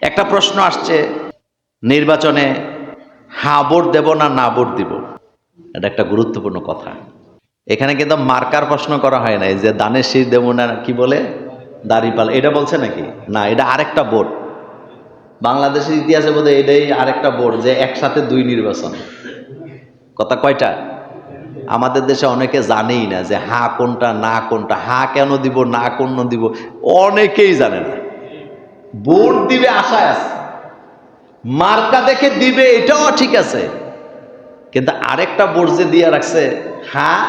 একটা প্রশ্ন আসছে, নির্বাচনে হ্যাঁ ভোট দেব না না ভোট দিব, এটা একটা গুরুত্বপূর্ণ কথা। এখানে কিন্তু মার্কার প্রশ্ন করা হয় না, এই যে দানের শীষ দেব না কি বলে দাঁড়িপাল্লা, এটা বলছে নাকি? না, এটা আরেকটা ভোট। বাংলাদেশের ইতিহাসে বোধহয় এটাই আরেকটা ভোট, যে একসাথে দুই নির্বাচন। কথা কয়টা? আমাদের দেশে অনেকে জানেই না যে হ্যাঁ কোনটা না কোনটা, হ্যাঁ কেন দিব না কোন দিব, অনেকেই জানে না। ভোট দিবে আশায় আছে, মার্কা দেখে দিবে, এটাও ঠিক আছে, কিন্তু আরেকটা ভোট যে দিয়ে রাখছে হ্যাঁ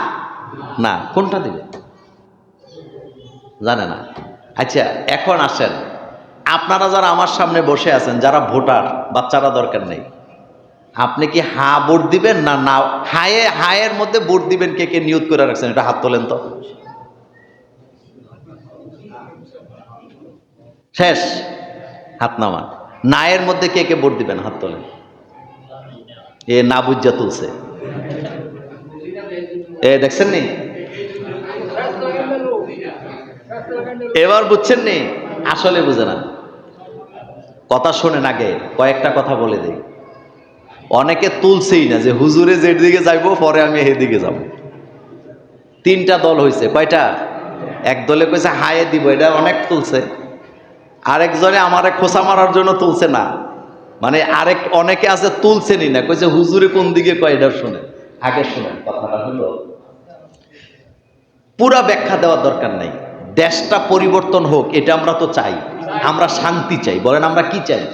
না, কোনটা দিবে জানে না। আচ্ছা, এখন আসেন, আপনারা যারা আমার সামনে বসে আছেন, যারা ভোটার, বাচ্চারা দরকার নেই, আপনি কি হ্যাঁ ভোট দিবেন না না? হায়ের মধ্যে ভোট দিবেন কে কে নিয়ত করে রাখছেন, এটা হাত তোলেন তো। শেষ, হাত নামান। নায়ের মধ্যে কে কে ভোট দিবেন হাত তোলেন। এ না বুঝা তুলছে, এ দেখছেন নি? এবার বুঝছেন নি? আসলে বুঝে না, কথা শোনেন। আগে কয়েকটা কথা বলে দেই। অনেকে তুলছেই না যে হুজুরে যেদিকে যাইবো পরে আমি এদিকে যাব। তিনটা দল হয়েছে, কয়টা? এক দলে কইছে হায়ে দিব, এটা অনেক তুলছে। আরেকজনে আমারে খোঁচা মারার জন্য তুলছে না, মানে অনেকে আছে তুলছেনই না, কইছে হুজুরে কোন দিকে কয় এটা শুনে। আগে শুনেন কথাটা হলো, পুরা ব্যাখ্যা দেওয়ার দরকার নাই। দেশটা পরিবর্তন হোক, এটা আমরা তো চাই, আমরা শান্তি চাই। বলেন আমরা কি চাই?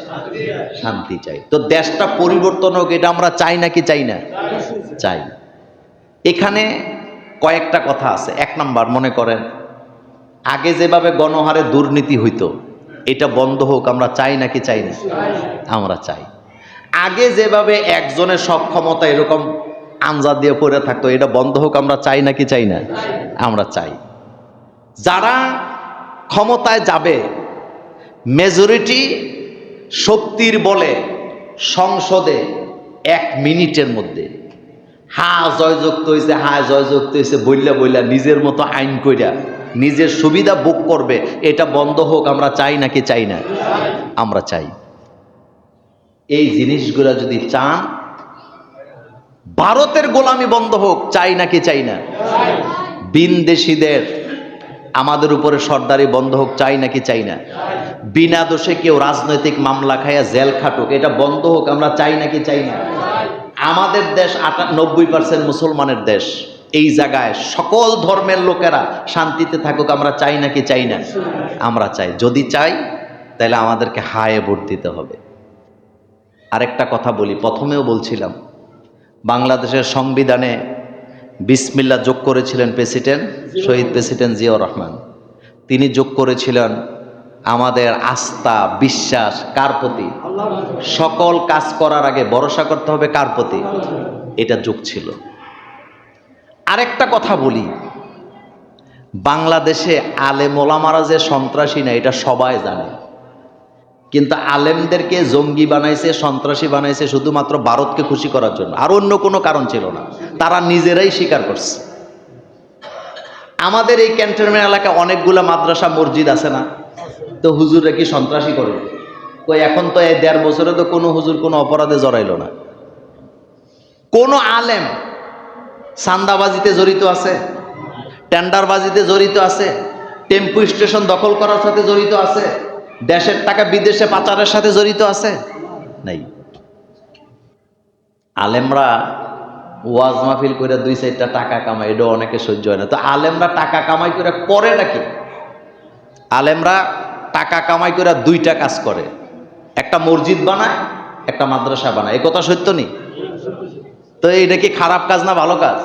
শান্তি চাই। তো দেশটা পরিবর্তন হোক, এটা আমরা চাই নাকি চাই না? চাই। এখানে কয়েকটা কথা আছে। এক নাম্বার, মনে করেন আগে যেভাবে গণহারে দুর্নীতি হইতো, এটা বন্ধ হোক, আমরা চাই নাকি চাই না? আমরা চাই। আগে যেভাবে একজনের সব ক্ষমতা এরকম আঞ্জা দিয়ে পড়ে থাকতো, এটা বন্ধ হোক, আমরা চাই নাকি চাই না? আমরা চাই। যারা ক্ষমতায় যাবে, মেজরিটি শক্তির বলে সংসদে 1 মিনিটের মধ্যে হ্যাঁ জয়যুক্ত হয়েছে, হ্যাঁ জয়যুক্ত হয়েছে বইলা বইলা নিজের মতো আইন কইরা নিজের সুবিধা ভোগ করবে, এটা বন্ধ হোক, আমরা চাই নাকি চাই না? আমরা চাই। এই জিনিসগুলা যদি চান, ভারতের গোলামি বন্ধ হোক, চাই নাকি চাই না? বিনদেশীদের আমাদের উপরে সর্দারি বন্ধ হোক, চাই নাকি চাই না? বিনা দোষে কেউ রাজনৈতিক মামলা খাইয়া জেল খাটুক, এটা বন্ধ হোক, আমরা চাই নাকি চাই না? আমাদের দেশ 90% মুসলমানের দেশ, এই জায়গায় সকল ধর্মের লোকেরা শান্তিতে থাকুক, আমরা চাই নাকি চাই না? আমরা চাই। যদি চাই, তাহলে আমাদেরকে হায়ে ভোট দিতে হবে। আরেকটা কথা বলি, প্রথমেও বলছিলাম, বাংলাদেশের সংবিধানে বিসমিল্লাহ যোগ করেছিলেন প্রেসিডেন্ট, শহীদ প্রেসিডেন্ট জিয়াউর রহমান। তিনি যোগ করেছিলেন আমাদের আস্থা বিশ্বাস কার প্রতি? সকল কাজ করার আগে ভরসা করতে হবে কার প্রতি? এটা যোগ ছিল। আরেকটা কথা বলি, বাংলাদেশে আলেম ওলামারা যে সন্ত্রাসী না, এটা সবাই জানে, কিন্তু আলেমদেরকে জঙ্গি বানাইছে, সন্ত্রাসী বানাইছে শুধুমাত্র ভারতকে খুশি করার জন্য, আর অন্য কোনো কারণ ছিল না। তারা নিজেরাই স্বীকার করছে। আমাদের এই ক্যান্টনমেন্ট এলাকায় অনেকগুলো মাদ্রাসা মসজিদ আছে না, তো হুজুররা কি সন্ত্রাসী করে? কই এখন তো এই 1.5 বছরে তো কোনো হুজুর কোনো অপরাধে জড়াইলো না। কোন আলেম চাঁদাবাজিতে জড়িত আছে? টেন্ডারবাজিতে জড়িত আছে? টেম্পু স্টেশন দখল করার সাথে জড়িত আছে? দেশের টাকা বিদেশে পাচারের সাথে জড়িত আছে? নাই। আলেমরা ওয়াজ মাহফিল করে 2-4টা টাকা কামায়, এটা অনেকে সহ্য হয় না। তো আলেমরা টাকা কামাই করে নাকি? আলেমরা টাকা কামাই করে 2টা কাজ করে, একটা মসজিদ বানায়, একটা মাদ্রাসা বানায়। এই কথা সত্য নি? তো এটা কি খারাপ কাজ না ভালো কাজ?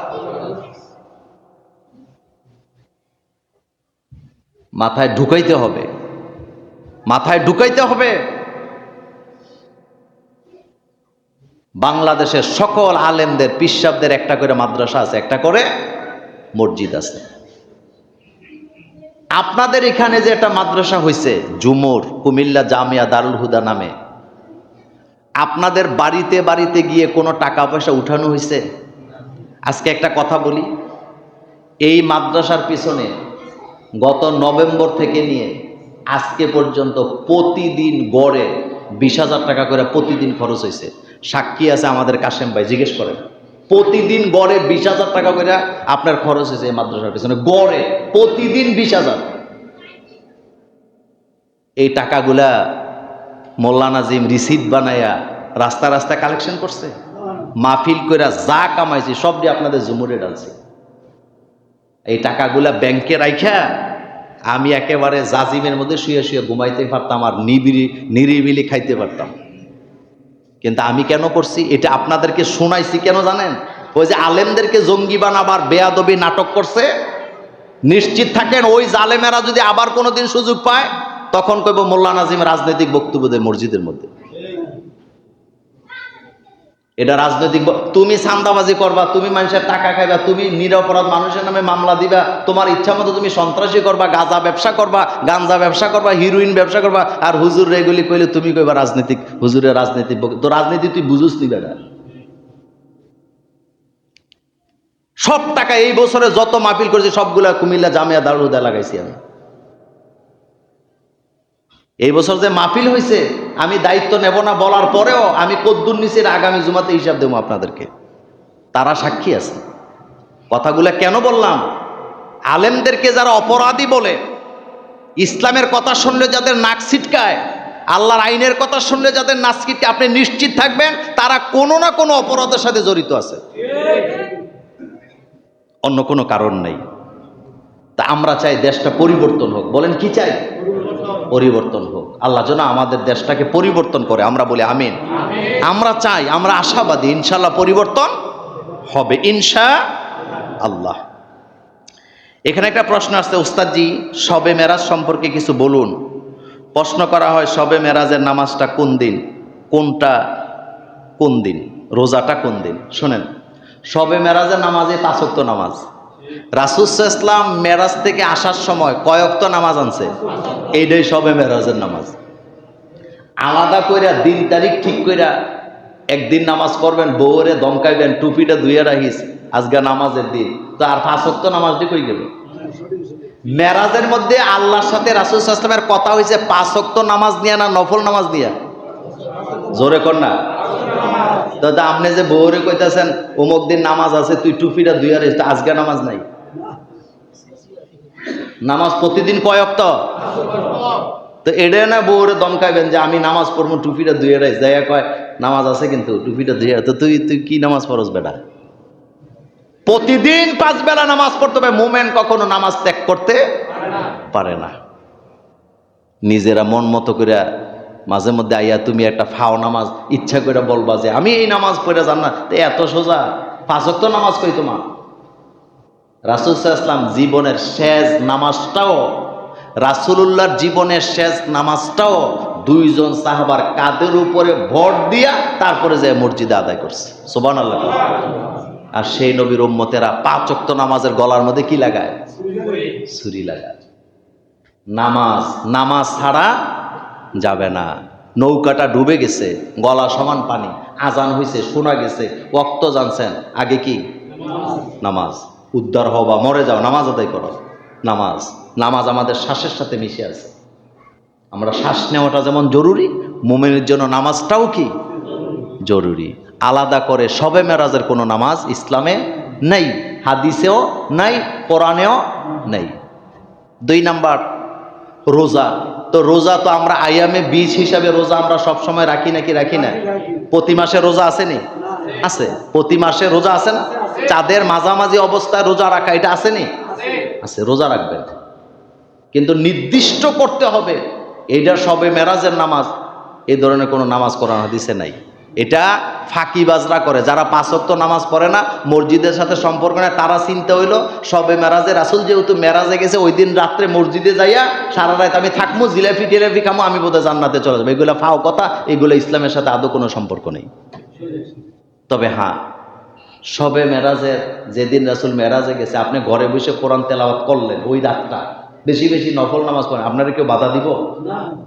মাথায় ঢুকাইতে হবে, মাথায় ঢুকাইতে হবে। বাংলাদেশের সকল আলেমদের পিসাবদের একটা করে মাদ্রাসা আছে, একটা করে মসজিদ আছে। আপনাদের এখানে যে একটা মাদ্রাসা হয়েছে জুমুর, কুমিল্লা জামিয়া দারুল হুদা নামে, আপনাদের বাড়িতে বাড়িতে গিয়ে কোনো টাকা পয়সা উঠানো হয়েছে? আজকে একটা কথা বলি, এই মাদ্রাসার পিছনে গত নভেম্বর থেকে নিয়ে আজকে পর্যন্ত প্রতিদিন গড়ে 20,000 টাকা করে প্রতিদিন খরচ হয়েছে। সাক্ষী আছে আমাদের কাশেম ভাই, জিজ্ঞেস করেন। প্রতিদিন গড়ে 20,000 টাকা করে আপনার খরচ হয়েছে এই মাদ্রাসার পেছনে, গড়ে প্রতিদিন 20,000। এই টাকাগুলা মোল্লা নাজিম রিসিট বানাইয়া রাস্তা রাস্তা কালেকশন করছে, মাহফিল কইরা যা কামাইছি সব দিয়ে আপনাদের জুমুরে ডালছে। এই টাকাগুলা ব্যাংকে রাইখা আমি একেবারে জাজিমের মধ্যে শুয়ে শুয়ে ঘুমাইতে পারতাম, আর নিরিবিলি খাইতে পারতাম। কিন্তু আমি কেন করছি এটা আপনাদেরকে শোনাইছি কেন জানেন? ওই যে আলেমদেরকে জঙ্গি বানাবার বেয়াদবি নাটক করছে, নিশ্চিত থাকেন ওই জালেমেরা যদি আবার কোনোদিন সুযোগ পায় তখন কইব মোল্লা নাজিম রাজনৈতিক বক্তব্য দেয় মসজিদের মধ্যে। এটা রাজনৈতিক, তুমি চাঁদাবাজি করবা, তুমি মানুষের টাকা খাইবা, তুমি নিরপরাধ মানুষের নামে মামলা দিবা, তোমার ইচ্ছা মতো তুমি সন্ত্রাসী করবা, গাঁজা ব্যবসা করবা, গাঞ্জা ব্যবসা করবা, হিরোইন ব্যবসা করবা, আর হুজুর এগুলি কইলে তুমি কইবা রাজনৈতিক, হুজুরের রাজনৈতিক। তো রাজনীতি তুই বুঝুস নি বেটা। সব টাকা এই বছরে যত মাহফিল করেছি সবগুলা কুমিল্লা জামিয়া দারুল হুদা লাগাইছি আমি। এই বছর যে মাহফিল হয়েছে আমি দায়িত্ব নেব না বলার পরেও আমি কদ্দুর নিচের আগামী জুমাতে হিসাব দেবো আপনাদেরকে, তারা সাক্ষী আছে। কথাগুলা কেন বললাম? আলেমদেরকে যারা অপরাধী বলে, ইসলামের কথা শুনলে যাদের নাক ছিটকায়, আল্লাহর আইনের কথা শুনলে যাদের নাক ছিটকায়, আপনি নিশ্চিত থাকবেন তারা কোনো না কোনো অপরাধের সাথে জড়িত আছে, অন্য কোনো কারণ নেই। তা আমরা চাই দেশটা পরিবর্তন হোক। বলেন কি চাই? পরিবর্তন হোক। আল্লাহ যেন আমাদের দেশটাকে পরিবর্তন করে, আমরা বলি আমিন। আমরা চাই, আমরা আশাবাদী ইনশাআল্লাহ পরিবর্তন হবে ইনশাআল্লাহ। এখানে একটা প্রশ্ন আসছে, উস্তাদজি শবে মেরাজ সম্পর্কে কিছু বলুন। প্রশ্ন করা হয় শবে মেরাজের নামাজটা কোন দিন, কোনটা কোন দিন, রোজাটা কোন দিন? শোনেন, শবে মেরাজের নামাজে 5 ওয়াক্ত নামাজ। রাসূল সাল্লাল্লাহু আলাইহি ওয়াসাল্লাম মেরাজ থেকে আসার সময় কয় ওয়াক্ত নামাজ আনছে? এইটাই শবে মেরাজের নামাজ। আলাদা কইরা দিন তারিখ ঠিক কইরা একদিন নামাজ পড়বেন, বউরে দমকাইবেন, টুপিটা ধুইয়া রাখিস আজকে নামাজের দিন, তো আর 5 ওয়াক্ত নামাজ দিয়ে কই গেল? মেরাজের মধ্যে আল্লাহর সাথে রাসূল সাল্লাল্লাহু আলাইহি ওয়াসাল্লামের কথা হয়েছে 5 ওয়াক্ত নামাজ নিয়ে না নফল নামাজ দিয়া? জোরে কর না। তো আপনি যে বউরে কইতাছেন অমুক দিন নামাজ আছে, তুই টুপিটা ধুইয়া রাখিস, আজকে নামাজ নাই। নামাজ প্রতিদিন কয় ওয়াক্ত? তো এটা না বউরে দমকাইবেন যে আমি নামাজ পড়বো, টুপিটা ধুয়ে রাখিস, যাইয়া কয় নামাজ আছে কিন্তু টুপিটা ধুয়ে, তো তুই কি নামাজ পড়স বেটা? প্রতিদিন 5 বেলা নামাজ পড়তে হবে। মোমেন কখনো নামাজ ত্যাগ করতে পারে না। নিজেরা মন মতো করে মাঝে মধ্যে আইয়া তুমি একটা ফাও নামাজ ইচ্ছা করে বলবা যে আমি এই নামাজ পড়ে যান না, তো এত সোজা 5 ওয়াক্ত নামাজ কই তোমার? রাসূল সাল্লাল্লাহু আলাইহি ওয়াসাল্লাম জীবনের শেষ নামাজটাও, রাসূলুল্লাহর জীবনের শেষ নামাজটাও 2 জন সাহাবার কাঁধের উপরে ভর দিয়া তারপরে যায় মসজিদে আদায় করছে। সুবহানাল্লাহ। আর সেই নবীর উম্মতেরা 5 ওয়াক্ত নামাজের গলার মধ্যে কি লাগায়? ছুরি লাগায়। নামাজ ছাড়া যাবে না। নৌকাটা ডুবে গেছে, গলা সমান পানি, আজান হয়েছে, শোনা গেছে, ওয়াক্ত জানছেন, আগে কি? নামাজ। উদ্ধার হও বা মরে যাও, নামাজ আদায় করো। নামাজ আমাদের শ্বাসের সাথে মিশে আছে। আমরা শ্বাস নেওয়াটা যেমন জরুরি, মুমিনের জন্য নামাজটাও কি জরুরি। আলাদা করে শবে মেরাজের কোনো নামাজ ইসলামে নেই, হাদিসেও নাই, কোরআনেও নেই। 2 নাম্বার রোজা। তো রোজা তো আমরা আয়ামে বীজ হিসাবে রোজা আমরা সব সময় রাখি নাকি রাখি না? প্রতি মাসে রোজা আছে নি? আছে। প্রতি মাসে রোজা আছে না? চাঁদের মাঝামাঝি অবস্থায় রোজা রাখা, এটা আছে নি? আছে। রোজা রাখবেন, কিন্তু নির্দিষ্ট করতে হবে এইটা শবে মেরাজের নামাজ। এই ধরনের কোনো নামাজ কোরআন হাদিসে নাই। এটা ফাঁকিবাজরা করে, যারা 5 ওয়াক্ত নামাজ পড়ে না, মসজিদের সাথে সম্পর্ক নেই, তারা চিন্তা হইলো শবে মেরাজে রাসূল যেহেতু মেরাজে গেছে, ওই দিন রাত্রে মসজিদে যাইয়া সারা রাত আমি থাকবো, জিলাপি খামো, আমি বোধহয় জান্নাতে চলে যাবো। এগুলো ফাও কথা, এগুলো ইসলামের সাথে আদৌ কোনো সম্পর্ক নেই। তবে হ্যাঁ, শবে মেরাজের যেদিন রাসূল মেরাজে গেছে, আপনি ঘরে বসে কোরআন তেলাওয়াত করলেন, ওই রাতটা বেশি বেশি নফল নামাজ পড়েন, আপনারা কেউ বাধা দিব?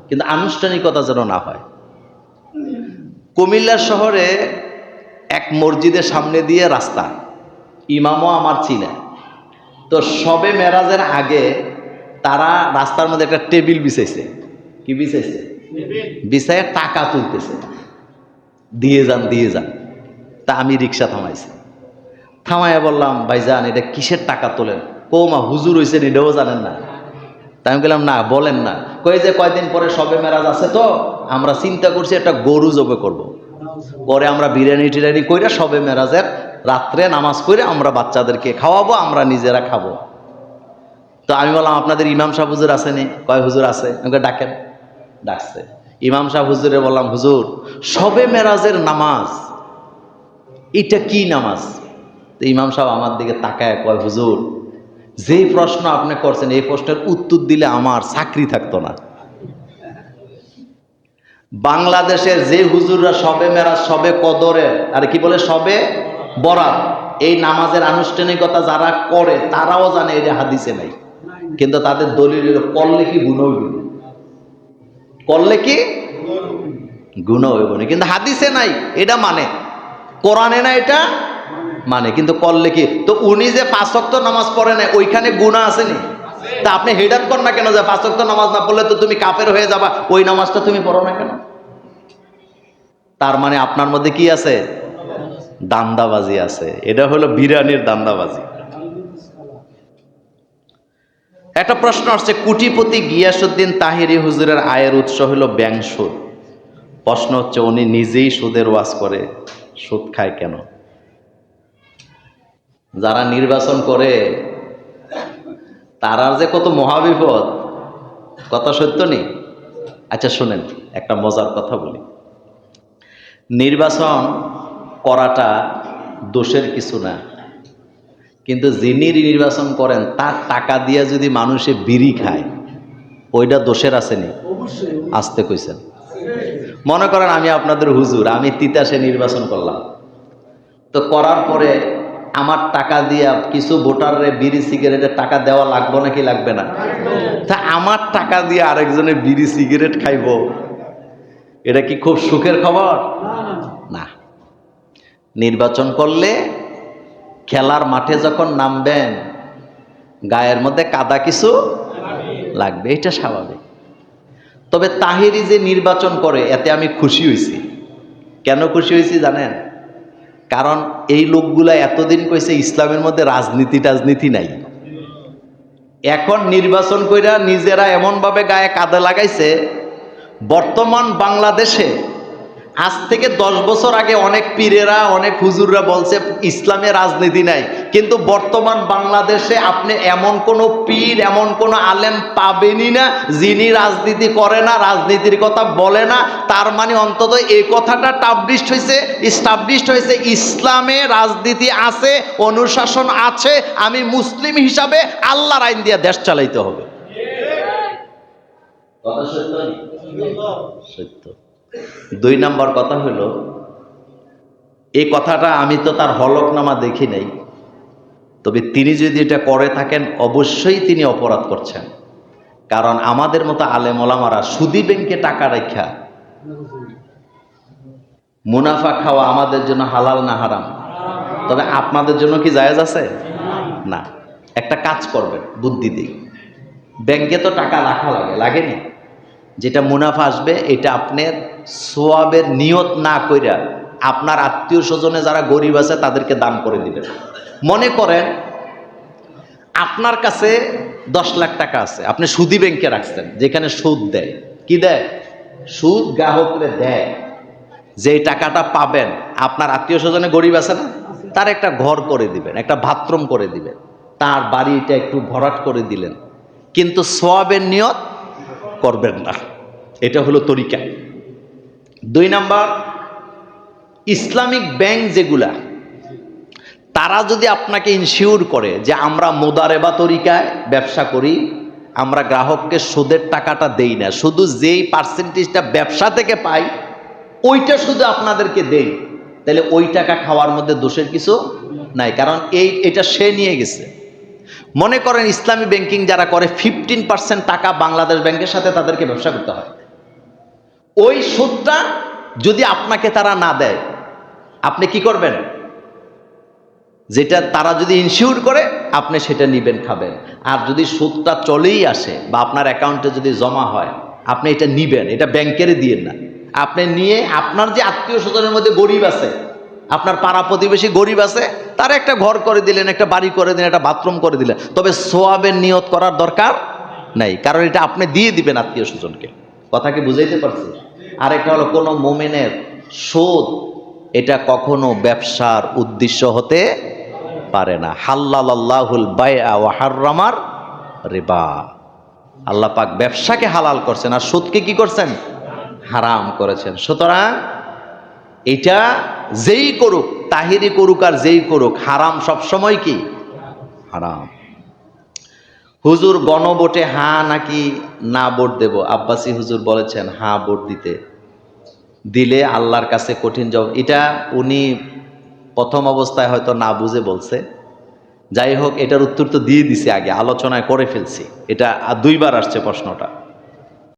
কিন্তু আনুষ্ঠানিকতা যেন না হয়। কুমিল্লা শহরে এক মসজিদের সামনে দিয়ে রাস্তা, ইমামও আমার চিনে। তো শবে মেরাজের আগে তারা রাস্তার মধ্যে একটা টেবিল বিছাইছে। কি বিছাইছে? বিছায় টাকা তুলতেছে, দিয়ে যান দিয়ে যান। তা আমি রিক্সা থামাইছি, থামাইয়া বললাম ভাইজান এটা কিসের টাকা তোলেন? কৌমা হুজুর হইছেন এটাও জানেন না? তাই আমি বললাম না বলেন না। কই যে কয়দিন পরে শবে মেরাজ আছে, তো আমরা চিন্তা করছি একটা গরু জবে করব। পরে আমরা বিরিয়ানি টিরিয়ানি কইরা শবে মেরাজের রাত্রে নামাজ পড়ে আমরা বাচ্চাদেরকে খাওয়াবো, আমরা নিজেরা খাবো। তো আমি বললাম আপনাদের ইমাম সাহেব হুজুর আসেনি? কয় হুজুর আছে। আমাকে ডাকেন। ডাকছে ইমাম সাহেব হুজুরে, বললাম হুজুর শবে মেরাজের নামাজ এটা কি নামাজ? তো ইমাম সাহেব আমার দিকে তাকায় কয় হুজুর যেই প্রশ্ন আপনি করছেন এই প্রশ্নের উত্তর দিলে আমার চাকরি থাকতো না। বাংলাদেশের যে হুজুররা শবে মেরাজ, শবে কদরে, আর কি বলে শবে বরাত, এই নামাজের আনুষ্ঠানিকতা যারা করে তারাও জানে এটা হাদিসে নাই, কিন্তু তাদের দলিল করলে কি গুণ হইব, করলে কি গুণ হইব না, কিন্তু হাদিসে নাই এটা মানে, কোরআনে না এটা মানে, কিন্তু করলে কি। তো উনি যে 5 ওয়াক্ত নামাজ পড়ে না ওইখানে গুনাহ আসেনি? তা আপনি হেডাত কর না কেন যে 5 ওয়াক্ত নামাজ না পড়লে তো তুমি কাফের হয়ে যাবা, ওই নামাজটা তুমি পড়ো না কেন? তার মানে আপনার মধ্যে কি আছে? দান্দাবাজি আছে। এটা হলো বিরানির দান্দাবাজি। একটা প্রশ্ন আসছে, কোটিপতি গিয়াসউদ্দিন তাহিরি হুজুরের আয়ের উৎস হলো ব্যাংক সুদ। প্রশ্ন হচ্ছে উনি নিজেই সুদের ওয়াজ করে, সুদ খায় কেন? যারা নির্বাচন করে তারা যে কত মহাবিপদ, কথা সত্য নেই? আচ্ছা শুনেন একটা মজার কথা বলি। নির্বাচন করাটা দোষের কিছু না, কিন্তু যিনি নির্বাচন করেন তার টাকা দিয়ে যদি মানুষে বিড়ি খায় ওইটা দোষের আসেনি? আসতে কইছেন। মনে করেন আমি আপনাদের হুজুর, আমি তিতাসে নির্বাচন করলাম, তো করার পরে আমার টাকা দিয়া কিছু ভোটাররে বিড়ি সিগারেটের টাকা দেওয়া লাগবে নাকি লাগবে না? তা আমার টাকা দিয়ে আরেকজনে বিড়ি সিগারেট খাইব, এটা কি খুব সুখের খবর? না। নির্বাচন করলে খেলার মাঠে যখন নামবেন গায়ের মধ্যে কাদা কিছু লাগবে, এটা স্বাভাবিক। তবে তাহিরি যে নির্বাচন করে এতে আমি খুশি হয়েছি। কেন খুশি হয়েছি জানেন? কারণ এই লোকগুলা এতদিন কইছে ইসলামের মধ্যে রাজনীতি নাই, এখন নির্বাচন কইরা নিজেরা এমনভাবে গায়ে কাদা লাগাইছে। বর্তমান বাংলাদেশে আজ থেকে 10 বছর আগে অনেক পীরেরা, অনেক হুজুররা বলছে ইসলামে রাজনীতি নাই, কিন্তু বর্তমান বাংলাদেশে আপনি এমন কোন পীর, এমন কোন আলেম পাবেনই না যিনি রাজনীতি করে না, রাজনীতির কথা বলে না। তার মানে অন্তত এই কথাটা স্টাবলিশড হয়েছে ইসলামে রাজনীতি আছে, অনুশাসন আছে, আমি মুসলিম হিসাবে আল্লাহর আইন দিয়ে দেশ চালাইতে হবে। কথা সত্য? সত্য। 2 নম্বর কথা হলো, এই কথাটা আমি তো তার হলফনামা দেখি নাই, তবে তিনি যদি এটা করে থাকেন অবশ্যই তিনি অপরাধ করছেন। কারণ আমাদের মতো আলেম ওলামারা সুদী ব্যাংকে টাকা রাখা মুনাফা খাওয়া আমাদের জন্য হালাল না হারাম? তবে আপনাদের জন্য কি জায়েজ আছে? না। একটা কাজ করবেন বুদ্ধি দিয়ে, ব্যাংকে তো টাকা রাখা লাগেনি, যেটা মুনাফা আসবে এটা আপনার সোয়াবের নিয়ত না কইরা আপনার আত্মীয় স্বজনে যারা গরিব আছে তাদেরকে দান করে দিবেন। মনে করেন আপনার কাছে 10 লাখ টাকা আছে, আপনি সুদী ব্যাংকে রাখছেন, যেখানে সুদ দেয়। কি দেয়? সুদ গ্রাহকরে দেয়। যে টাকাটা পাবেন, আপনার আত্মীয় স্বজনে গরিব আছে না, তার একটা ঘর করে দিবেন, একটা বাথরুম করে দিবেন, তার বাড়িটা একটু ভরাট করে দিলেন, কিন্তু সোয়াবের নিয়ত করবেন না। এটা হলো তরিকা। 2 নাম্বার, ইসলামিক ব্যাংক যেগুলা, তারা যদি আপনাকে ইনশিওর করে যে আমরা মোদারেবা তরিকায় ব্যবসা করি, আমরা গ্রাহককে সুদের টাকাটা দেই না, শুধু যেই পার্সেন্টেজটা ব্যবসা থেকে পাই ওইটা শুধু আপনাদেরকে দেই, তাহলে ওই টাকা খাওয়ার মধ্যে দোষের কিছু নাই, কারণ এটা সে নিয়ে গেছে। মনে করেন ইসলামী ব্যাংকিং যারা করে 15% টাকা বাংলাদেশ ব্যাংকের সাথে তাদেরকে ব্যবসা করতে হয়, ওই সুদটা যদি আপনাকে তারা না দেয় আপনি কি করবেন? যেটা তারা যদি ইনশিওর করে আপনি সেটা নিবেন, খাবেন। আর যদি সুদটা চলেই আসে বা আপনার অ্যাকাউন্টে যদি জমা হয় আপনি এটা নিবেন, এটা ব্যাংকের দিয়েন না। আপনি নিয়ে আপনার যে আত্মীয় স্বজনের মধ্যে গরিব আছে, আপনার পাড়া প্রতিবেশী গরিব আছে, তার একটা ঘর করে দিলেন, একটা বাড়ি করে দিলেন, একটা বাথরুম করে দিলেন, তবে সোয়াবের নিয়ত করার দরকার নাই, কারণ এটা আপনি দিয়ে দিবেন আত্মীয় স্বজনকে। কথা কি বুঝাইতে পারছি? আরেকটা হলো কোনো মোমেনের সুদ এটা কখনো ব্যবসার উদ্দেশ্য হতে পারে না। হাল্লাল্লাহুল বাইআ ওয়া হাররামার রিবা, আল্লাহ পাক ব্যবসাকে হালাল করছেন আর সুদকে কি করছেন? হারাম করেছেন। সুতরাং এটা যেই করুক, তাহিরি করুক আর যেই করুক, হারাম সবসময় কি হারাম। হুজুর গণভোটে হ্যাঁ নাকি না ভোট দেব? আব্বাসী হুজুর বলেছেন হ্যাঁ ভোট দিলে আল্লাহর কাছে কঠিন জবাব। এটা উনি প্রথম অবস্থায় হয়তো না বুঝে বলছে, যাই হোক এটার উত্তর তো দিয়ে দিছি, আগে আলোচনায় করে ফেলছি, এটা দুইবার আসছে প্রশ্নটা।